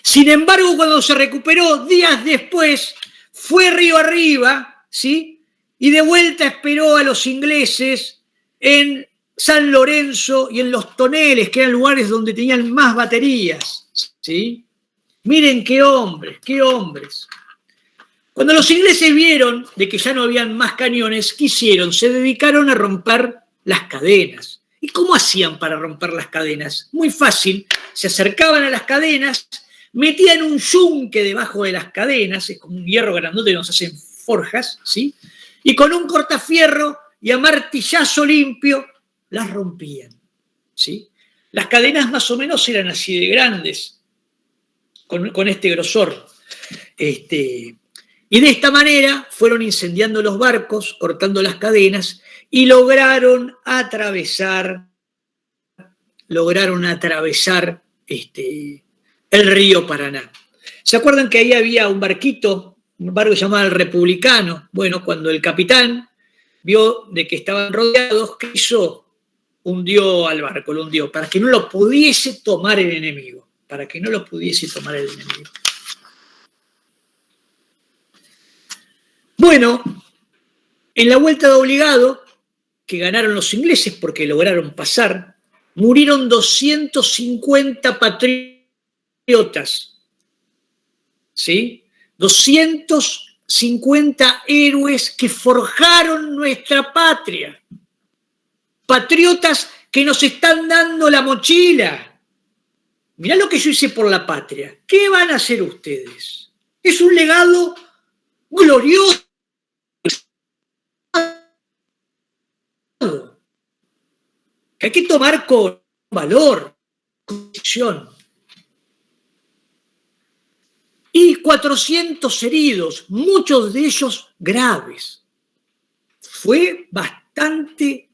Sin embargo, cuando se recuperó días después, fue río arriba, ¿sí? Y de vuelta esperó a los ingleses en San Lorenzo y en los Toneles, que eran lugares donde tenían más baterías, ¿sí? Miren qué hombres, qué hombres. Cuando los ingleses vieron de que ya no habían más cañones, ¿qué hicieron? Se dedicaron a romper las cadenas. ¿Y cómo hacían para romper las cadenas? Muy fácil, se acercaban a las cadenas, metían un yunque debajo de las cadenas, es como un hierro grandote que nos hacen forjas, ¿sí? Y con un cortafierro y a martillazo limpio las rompían, ¿sí? Las cadenas más o menos eran así de grandes, con este grosor. Y de esta manera fueron incendiando los barcos, cortando las cadenas, y lograron atravesar el río Paraná. ¿Se acuerdan que ahí había un barco llamado el Republicano? Bueno, cuando el capitán vio de que estaban rodeados, ¿qué hizo? Hundió al barco, lo hundió, para que no lo pudiese tomar el enemigo. Bueno, en la vuelta de obligado, que ganaron los ingleses porque lograron pasar, murieron 250 patriotas, ¿sí? 250 héroes que forjaron nuestra patria. Patriotas que nos están dando la mochila. Mirá lo que yo hice por la patria. ¿Qué van a hacer ustedes? Es un legado glorioso. Que hay que tomar con valor, con convicción. Y 400 heridos, muchos de ellos graves. Fue bastante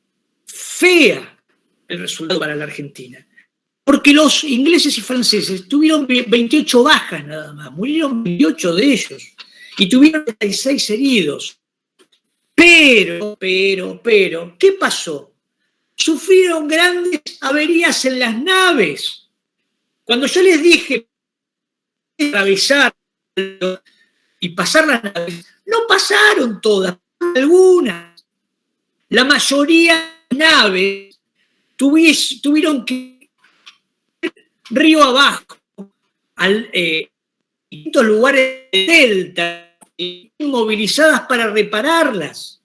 fea el resultado para la Argentina, porque los ingleses y franceses tuvieron 28 bajas nada más, murieron 28 de ellos y tuvieron 36 heridos. Pero, ¿qué pasó? Sufrieron grandes averías en las naves. Cuando yo les dije atravesar y pasar las naves, no pasaron todas, algunas. La mayoría de naves tuvieron que ir río abajo, en distintos lugares de delta, inmovilizadas para repararlas.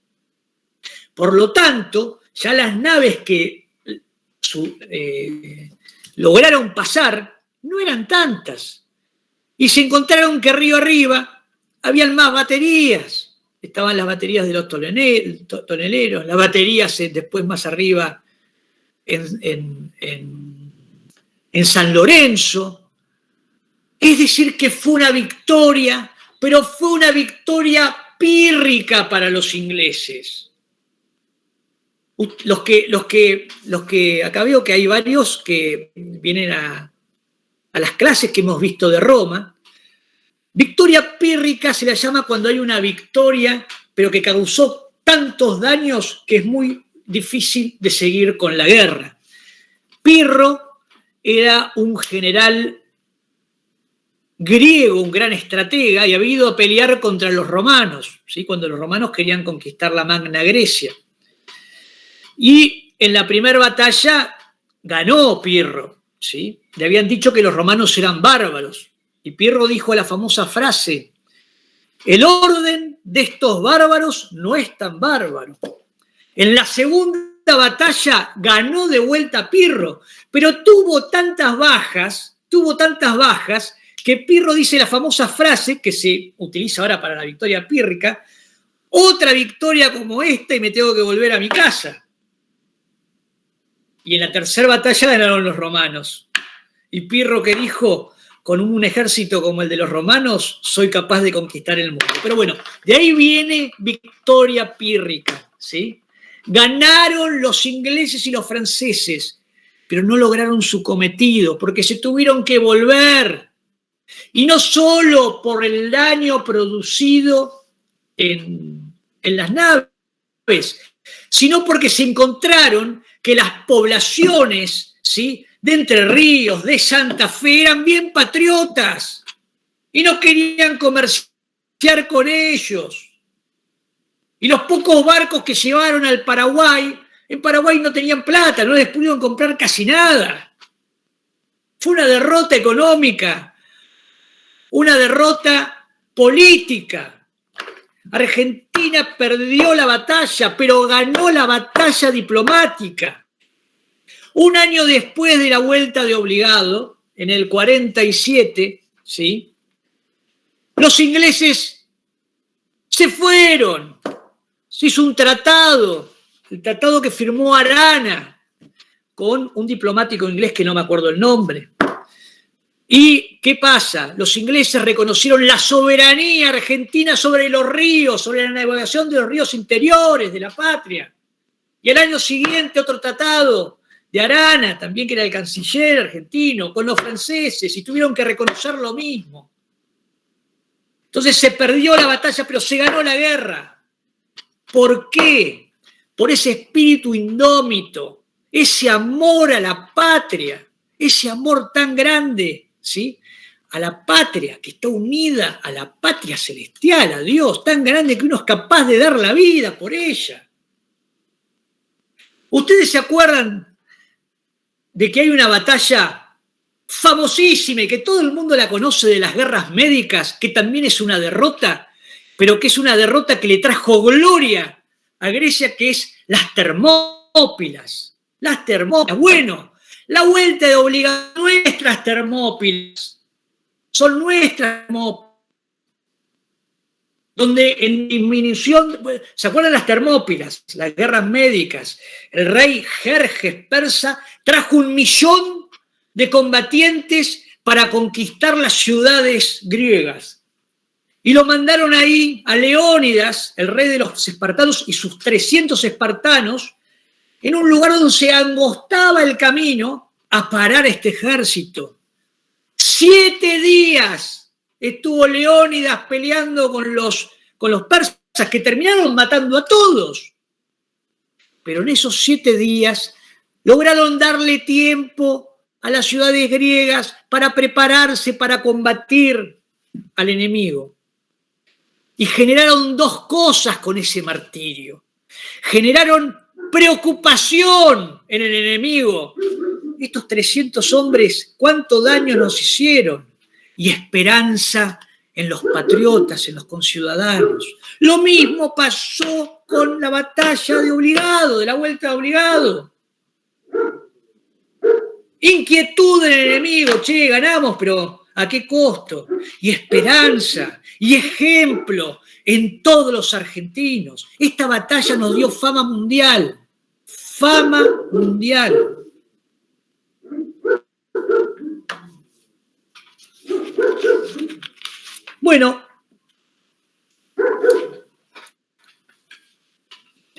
Por lo tanto, ya las naves que lograron pasar no eran tantas. Y se encontraron que río arriba habían más baterías. Estaban las baterías de los toneleros, las baterías después más arriba en San Lorenzo. Es decir, que fue una victoria, pero fue una victoria pírrica para los ingleses. Los que acá veo que hay varios que vienen a las clases que hemos visto de Roma. Victoria pírrica se la llama cuando hay una victoria, pero que causó tantos daños que es muy difícil de seguir con la guerra. Pirro era un general griego, un gran estratega, y había ido a pelear contra los romanos, ¿sí? Cuando los romanos querían conquistar la Magna Grecia. Y en la primera batalla ganó Pirro, ¿sí? Le habían dicho que los romanos eran bárbaros. Y Pirro dijo la famosa frase: el orden de estos bárbaros no es tan bárbaro. En la segunda batalla ganó de vuelta Pirro, pero tuvo tantas bajas, que Pirro dice la famosa frase que se utiliza ahora para la victoria pírrica: otra victoria como esta y me tengo que volver a mi casa. Y en la tercera batalla ganaron los romanos. Y Pirro, que dijo: con un ejército como el de los romanos, soy capaz de conquistar el mundo. Pero bueno, de ahí viene victoria pírrica, ¿sí? Ganaron los ingleses y los franceses, pero no lograron su cometido, porque se tuvieron que volver. Y no solo por el daño producido en las naves, sino porque se encontraron que las poblaciones, ¿sí?, de Entre Ríos, de Santa Fe, eran bien patriotas y no querían comerciar con ellos. Y los pocos barcos que llevaron al Paraguay, en Paraguay no tenían plata, no les pudieron comprar casi nada. Fue una derrota económica, una derrota política. Argentina perdió la batalla, pero ganó la batalla diplomática. Un año después de la vuelta de Obligado, en el 47, ¿sí?, los ingleses se fueron. Se hizo un tratado, el tratado que firmó Arana con un diplomático inglés que no me acuerdo el nombre. ¿Y qué pasa? Los ingleses reconocieron la soberanía argentina sobre los ríos, sobre la navegación de los ríos interiores de la patria. Y al año siguiente otro tratado de Arana, también que era el canciller argentino, con los franceses, y tuvieron que reconocer lo mismo. Entonces se perdió la batalla, pero se ganó la guerra. ¿Por qué? Por ese espíritu indómito, ese amor a la patria, ese amor tan grande, ¿sí?, a la patria que está unida a la patria celestial, a Dios, tan grande que uno es capaz de dar la vida por ella. ¿Ustedes se acuerdan de que hay una batalla famosísima y que todo el mundo la conoce, de las guerras médicas, que también es una derrota, pero que es una derrota que le trajo gloria a Grecia, que es las Termópilas? Las Termópilas. Bueno, la vuelta de Obligado, nuestras Termópilas, son nuestras Termópilas, donde en disminución, ¿se acuerdan las Termópilas? Las guerras médicas. El rey Jerjes persa trajo 1 millón de combatientes para conquistar las ciudades griegas. Y lo mandaron ahí a Leónidas, el rey de los espartanos, y sus 300 espartanos, en un lugar donde se angostaba el camino a parar este ejército. 7 días estuvo Leónidas peleando con los persas, que terminaron matando a todos. Pero en esos 7 días lograron darle tiempo a las ciudades griegas para prepararse para combatir al enemigo. Y generaron 2 cosas con ese martirio. Generaron preocupación en el enemigo. Estos 300 hombres, ¿cuánto daño nos hicieron? Y esperanza en los patriotas, en los conciudadanos. Lo mismo pasó con la batalla de Obligado, de la vuelta de Obligado. Inquietud del enemigo: che, ganamos, pero ¿a qué costo? Y esperanza y ejemplo en todos los argentinos. Esta batalla nos dio fama mundial. Fama mundial. Bueno,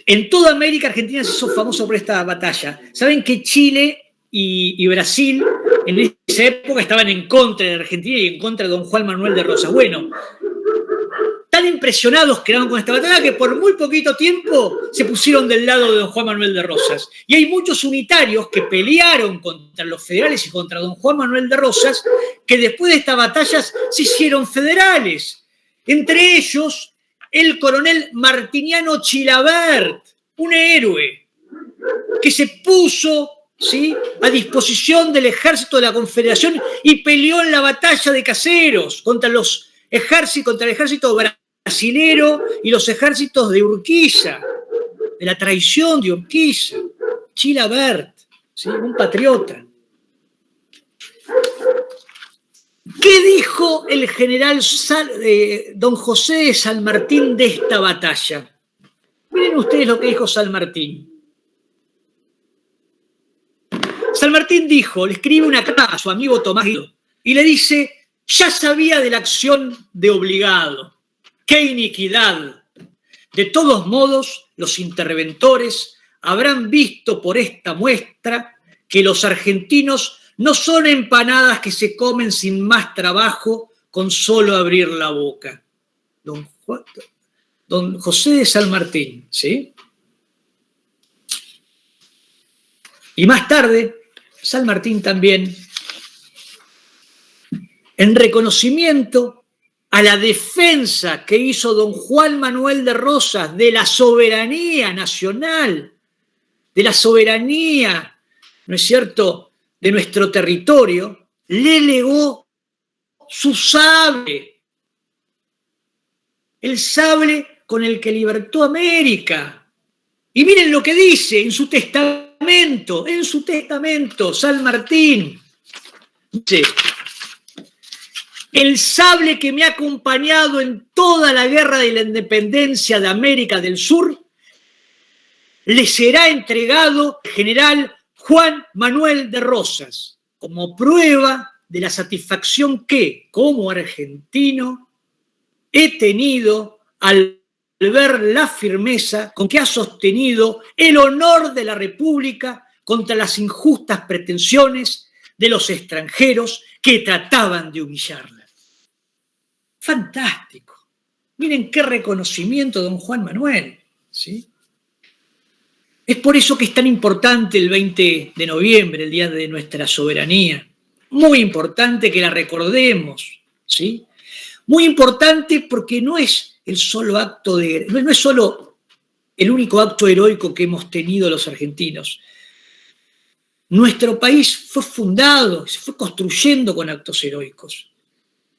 en toda América Argentina se hizo famoso por esta batalla. Saben que Chile y Brasil en esa época estaban en contra de Argentina y en contra de don Juan Manuel de Rosas. Bueno, tan impresionados quedaron con esta batalla que por muy poquito tiempo se pusieron del lado de don Juan Manuel de Rosas. Y hay muchos unitarios que pelearon contra los federales y contra don Juan Manuel de Rosas que después de estas batallas se hicieron federales. Entre ellos, el coronel Martiniano Chilabert, un héroe que se puso, ¿sí?, a disposición del ejército de la Confederación y peleó en la batalla de Caseros contra el ejército brasilero y los ejércitos de Urquiza, de la traición de Urquiza. Chilabert, ¿sí?, un patriota. ¿Qué dijo el general don José de San Martín de esta batalla? Miren ustedes lo que dijo San Martín. San Martín dijo, le escribe una carta a su amigo Tomás Guido y le dice: ya sabía de la acción de Obligado. ¡Qué iniquidad! De todos modos, los interventores habrán visto por esta muestra que los argentinos no son empanadas que se comen sin más trabajo con solo abrir la boca. Don José de San Martín, ¿sí? Y más tarde, San Martín también, en reconocimiento a la defensa que hizo don Juan Manuel de Rosas de la soberanía nacional, de la soberanía, ¿no es cierto?, de nuestro territorio, le legó su sable, el sable con el que libertó América. Y miren lo que dice en su testamento, San Martín. Dice: el sable que me ha acompañado en toda la guerra de la independencia de América del Sur le será entregado al general Juan Manuel de Rosas como prueba de la satisfacción que, como argentino, he tenido al ver la firmeza con que ha sostenido el honor de la República contra las injustas pretensiones de los extranjeros que trataban de humillarla. Fantástico. Miren qué reconocimiento, don Juan Manuel, ¿sí? Es por eso que es tan importante el 20 de noviembre, el Día de nuestra Soberanía. Muy importante que la recordemos, ¿sí? Muy importante porque no es el solo acto no es solo el único acto heroico que hemos tenido los argentinos. Nuestro país fue fundado, se fue construyendo con actos heroicos.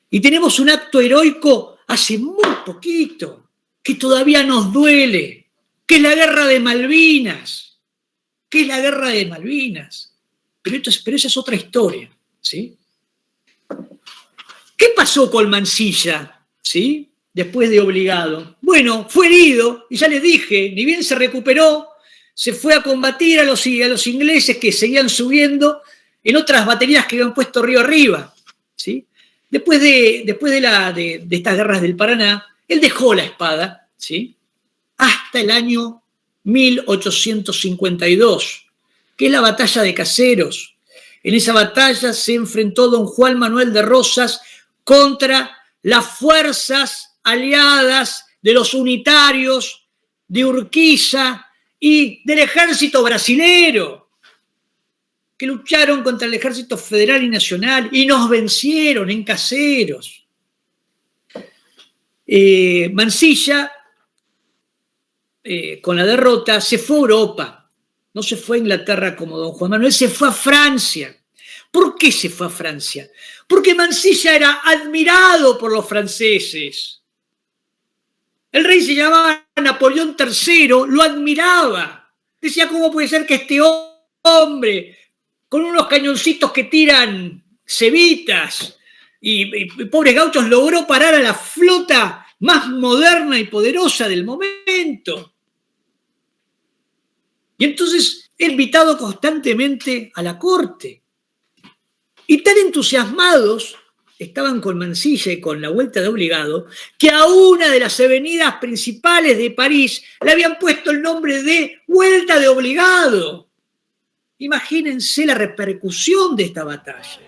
Y tenemos un acto heroico hace muy poquito, que todavía nos duele, que es la guerra de Malvinas. Pero esa es otra historia, ¿sí? ¿Qué pasó con Mansilla, ¿sí?, después de Obligado? Bueno, fue herido, y ya les dije, ni bien se recuperó, se fue a combatir a los ingleses que seguían subiendo en otras baterías que habían puesto río arriba, ¿sí? Después de estas guerras del Paraná, él dejó la espada, ¿sí?, hasta el año 1852, que es la batalla de Caseros. En esa batalla se enfrentó don Juan Manuel de Rosas contra las fuerzas aliadas de los unitarios de Urquiza y del ejército brasilero, que lucharon contra el ejército federal y nacional y nos vencieron en Caseros. Mansilla, con la derrota, se fue a Europa. No se fue a Inglaterra como don Juan Manuel, se fue a Francia. ¿Por qué se fue a Francia? Porque Mansilla era admirado por los franceses. El rey se llamaba Napoleón III, lo admiraba. Decía: ¿cómo puede ser que este hombre, con unos cañoncitos que tiran cebitas y pobres gauchos, logró parar a la flota más moderna y poderosa del momento? Y entonces era invitado constantemente a la corte. Y tan entusiasmados estaban con Mansilla y con la vuelta de Obligado, que a una de las avenidas principales de París le habían puesto el nombre de Vuelta de Obligado. Imagínense la repercusión de esta batalla.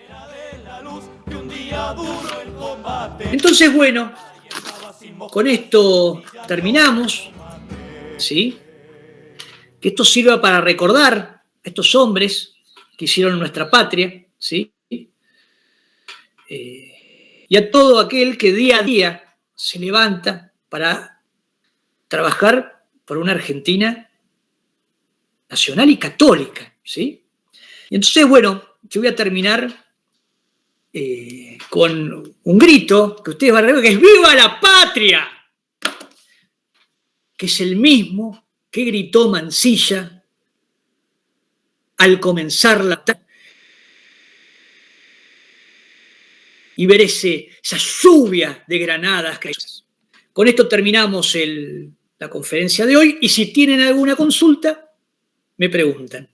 Entonces, bueno, con esto terminamos, ¿sí? Que esto sirva para recordar a estos hombres que hicieron nuestra patria, ¿sí? Y a todo aquel que día a día se levanta para trabajar por una Argentina nacional y católica, ¿sí? Y entonces, bueno, yo voy a terminar con un grito que ustedes van a ver, que es ¡Viva la Patria! Que es el mismo que gritó Mansilla al comenzar la batalla y ver esa lluvia de granadas. Con esto terminamos la conferencia de hoy y si tienen alguna consulta, me preguntan.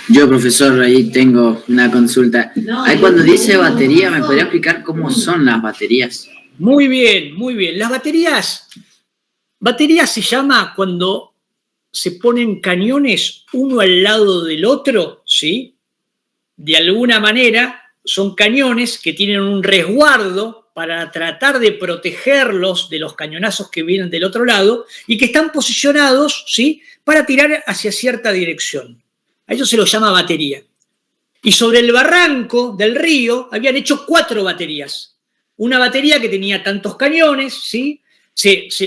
Yo, profesor, ahí tengo una consulta. Ahí cuando dice batería, ¿me podría explicar cómo son las baterías? Muy bien, muy bien. Las baterías se llama cuando se ponen cañones uno al lado del otro, ¿sí? De alguna manera son cañones que tienen un resguardo para tratar de protegerlos de los cañonazos que vienen del otro lado y que están posicionados, ¿sí? Para tirar hacia cierta dirección. A eso se lo llama batería. Y sobre el barranco del río habían hecho 4 baterías. Una batería que tenía tantos cañones, ¿sí?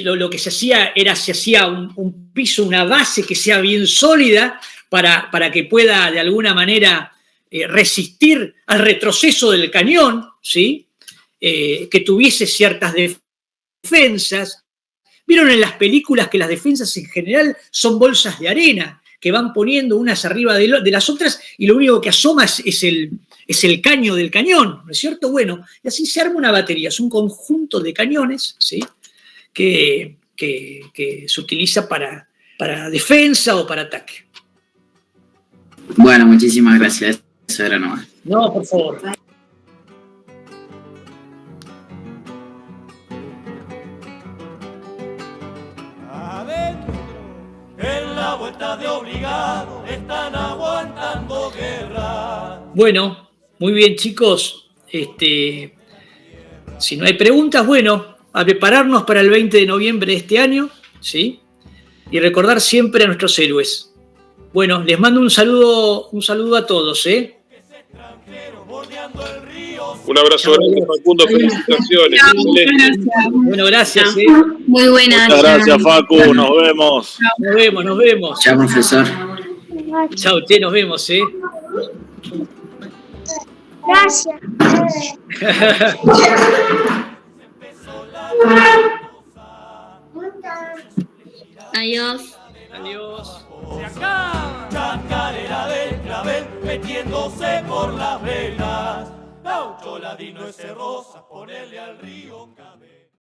Lo que se hacía un piso, una base que sea bien sólida para que pueda de alguna manera resistir al retroceso del cañón, ¿sí? Que tuviese ciertas defensas. ¿Vieron en las películas que las defensas en general son bolsas de arena que van poniendo unas arriba de las otras y lo único que asoma es el caño del cañón, ¿no es cierto? Bueno, y así se arma una batería, es un conjunto de cañones, ¿sí? que se utiliza para defensa o para ataque. Bueno, muchísimas gracias. Eso era nomás. No, por favor. En la vuelta de obligado están aguantando guerra. Bueno, muy bien, chicos. Si no hay preguntas, bueno, a prepararnos para el 20 de noviembre de este año, ¿sí? Y recordar siempre a nuestros héroes. Bueno, les mando un saludo a todos, ¿eh? Un abrazo grande, Facundo, felicitaciones. Bueno, gracias. Muy buena. Muchas gracias, Facu, nos vemos. Nos vemos. Chao, profesor. Chao, nos vemos, Gracias. Adiós. Adiós. Se acaba. Chacarera del clavel metiéndose por las venas. Gaucho ladino ese rosa, ponerle al río cabeza.